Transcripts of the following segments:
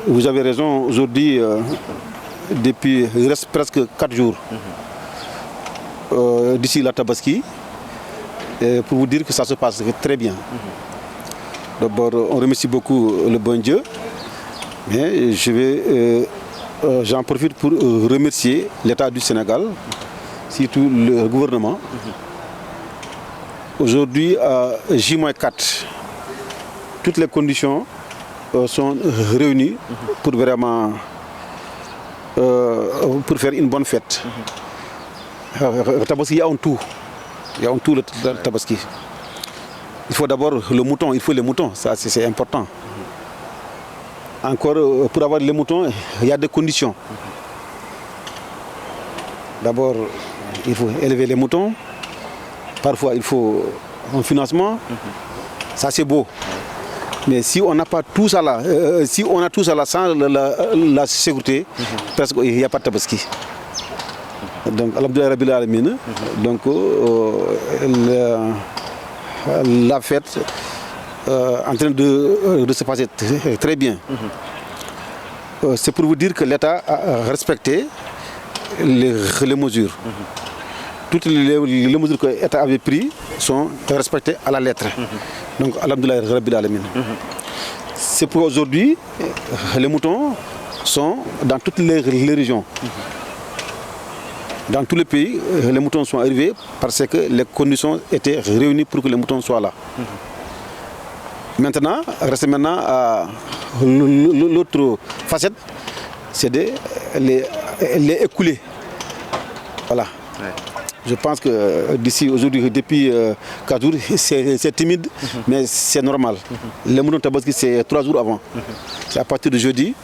vous avez raison. Aujourd'hui, depuis, il reste presque 4 jours d'ici la Tabaski. Pour vous dire que ça se passe très bien. D'abord, on remercie beaucoup le bon Dieu. Mais j'en profite pour remercier l'État du Sénégal, surtout le gouvernement. Aujourd'hui, à J-4, toutes les conditions sont réunies pour vraiment pour faire une bonne fête. Tabaski, il y a un tout. Il y a un tout le Tabaski. Il faut d'abord le mouton, il faut les moutons, ça c'est important. Encore, pour avoir les moutons, il y a des conditions. D'abord, il faut élever les moutons. Parfois, il faut un financement. Ça, c'est beau. Mais si on n'a pas tout ça là, si on a tout ça là sans la sécurité, presque il n'y a pas de Tabaski. Donc, alhamdoulilah rabbil alamin. Donc, la fête en train de se passer très bien. C'est pour vous dire que l'État a respecté les mesures. Toutes les mesures que l'État avait prises sont respectées à la lettre. Donc, alhamdoulilah rabbil alamin. C'est pour aujourd'hui, les moutons sont dans toutes les régions. Dans tous les pays, les moutons sont arrivés parce que les conditions étaient réunies pour que les moutons soient là. Maintenant, reste à l'autre facette, c'est de les écouler. Voilà. Ouais. Je pense que d'ici aujourd'hui, depuis 4 jours, c'est timide, mais c'est normal. Les moutons Tabaski, c'est 3 jours avant. C'est à partir de jeudi,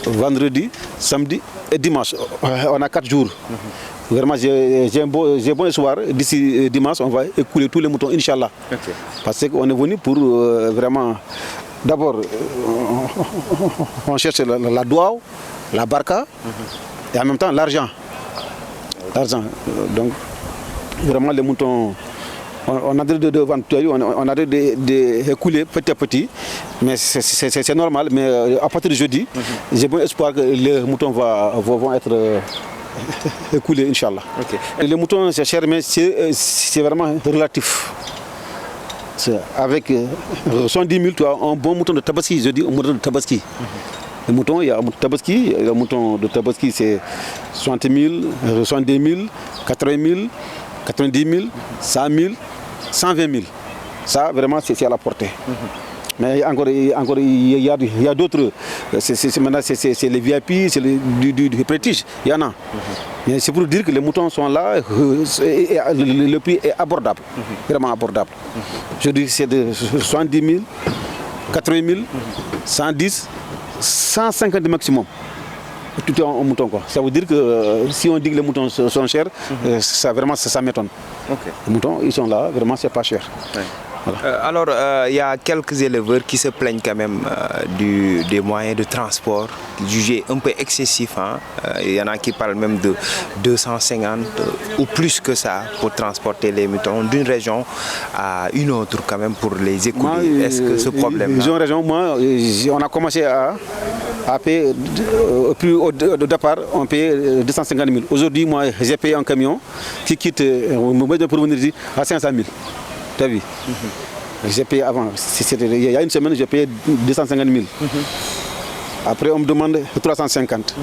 vendredi, samedi et dimanche. On a 4 jours. Vraiment, j'ai bon espoir. D'ici dimanche, on va écouler tous les moutons, Inch'Allah. Okay. Parce qu'on est venu pour vraiment... D'abord, on cherche la doua, la barca, et en même temps l'argent. Donc, vraiment, les moutons... On a de vendre, on a d'écouler petit à petit, mais c'est normal. Mais à partir de jeudi, j'ai bon espoir que les moutons vont être écoulés, Inch'Allah. Okay. Les moutons, c'est cher, mais c'est vraiment relatif. Avec 110 000, tu as un bon mouton de Tabaski, je dis un mouton de Tabaski. Le mouton, il y a un mouton de Tabaski, le mouton de Tabaski c'est 60 000, 70 000, 80 000, 90 000, 100 000, 120 000. Ça, vraiment, c'est à la portée. Mais encore il y a d'autres. Maintenant, c'est les VIP, c'est du prestige. Il y en a. Mais c'est pour dire que les moutons sont là et le prix est abordable. Vraiment abordable. Je dis que c'est de 70 000, 80 000, 110, 150 maximum. Tout est en mouton, quoi. Ça veut dire que si on dit que les moutons sont chers, ça m'étonne. Okay. Les moutons, ils sont là, vraiment, c'est pas cher. Ouais. Voilà. Alors, il y a quelques éleveurs qui se plaignent quand même des moyens de transport jugés un peu excessifs. Hein. Il y en a qui parlent même de 250 ou plus que ça pour transporter les moutons d'une région à une autre quand même pour les écouler. Est-ce que ce problème D'une région, moi, on a commencé à payer, au départ, on payait 250 000. Aujourd'hui, moi, j'ai payé un camion qui quitte pour venir ici à 500 000. Tu as vu? J'ai payé avant. Il y a une semaine, j'ai payé 250 000. Après, on me demande 350.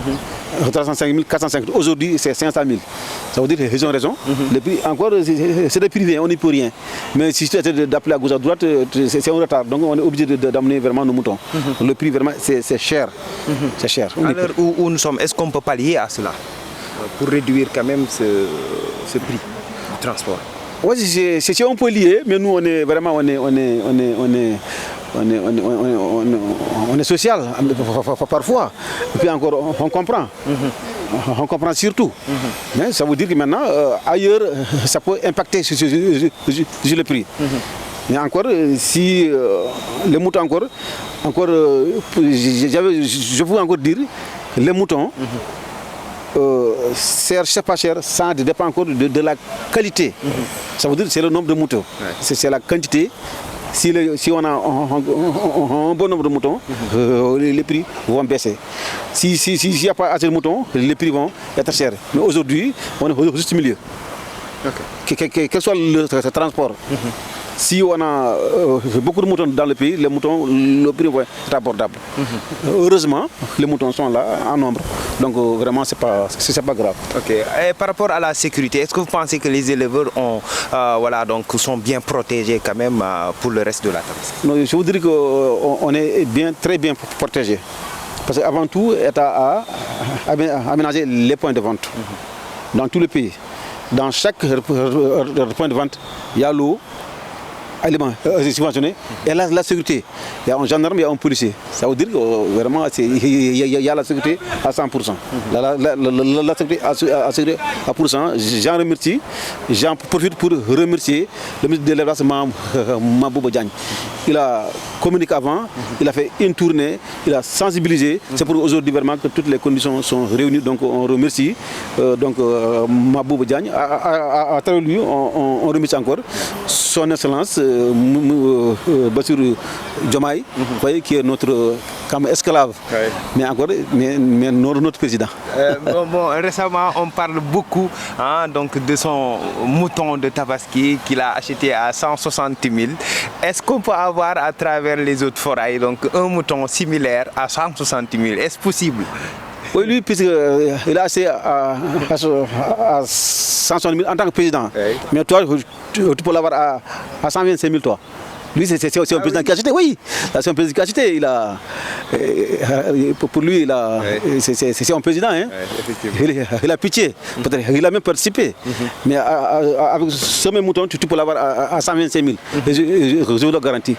305 000, 450. Aujourd'hui, c'est 500 000. Ça veut dire qu'ils ont raison. Les prix, encore, c'est des privés, on n'y peut rien. Mais si tu essaies d'appeler à gauche à droite, c'est un retard. Donc, on est obligé d'amener vraiment nos moutons. Le prix, vraiment, c'est cher. C'est cher. À l'heure où nous sommes, est-ce qu'on peut pallier à cela pour réduire quand même ce prix du transport? Oui, c'est un peu lié, mais nous, on est vraiment, on est social parfois. Et puis encore, on comprend. On comprend surtout. Mais ça veut dire que maintenant, ailleurs, ça peut impacter sur le prix. Mais encore, si les moutons encore je veux encore dire, les moutons, cher pas cher, ça dépend encore de la qualité. Ça veut dire que c'est le nombre de moutons. Ouais. C'est la quantité Si on a un bon nombre de moutons, les prix vont baisser. S'il n'y a pas assez de moutons, les prix vont être chers. Mais aujourd'hui, on est au juste milieu. Quel soit le transport. Si on a beaucoup de moutons dans le pays, le prix va être abordable. Heureusement, les moutons sont là en nombre. Donc vraiment, c'est pas grave. Ok. Et par rapport à la sécurité, est-ce que vous pensez que les éleveurs sont bien protégés quand même pour le reste de la Tabaski? Non, je vous dirais qu'on est très bien protégés. Parce qu'avant tout, l'État a aménagé les points de vente dans tout le pays. Dans chaque point de vente, il y a l'eau, aliments subventionnés, et la sécurité. Il y a un gendarme, il y a un policier. Ça veut dire que vraiment, il y a la sécurité à 100%. La sécurité à 100%. J'en remercie, j'en profite pour remercier le ministre de l'Élevage, Mabouba Diagne. Il a communiqué avant, il a fait une tournée, il a sensibilisé. C'est pour aujourd'hui vraiment que toutes les conditions sont réunies. Donc on remercie Mabouba Diagne. À travers lui, on remercie encore son Excellence Bassirou Diomaye, qui est notre esclave, mais notre président. Récemment, on parle beaucoup donc de son mouton de Tabaski qu'il a acheté à 160 000. Est-ce qu'on peut avoir à travers les autres forêts donc un mouton similaire à 160 000? Est-ce possible? Oui, lui, puisqu'il a acheté à 160 000 en tant que président. Oui. Mais toi, tu peux l'avoir à 125 000, toi. Lui, c'est un président qui a acheté, oui. C'est un président qui a acheté. Pour lui, c'est un président. Hein. Il a pitié. Peut-être il a même participé. Mais avec ce même mouton, tu peux l'avoir à 125 000. Je vous le garantis.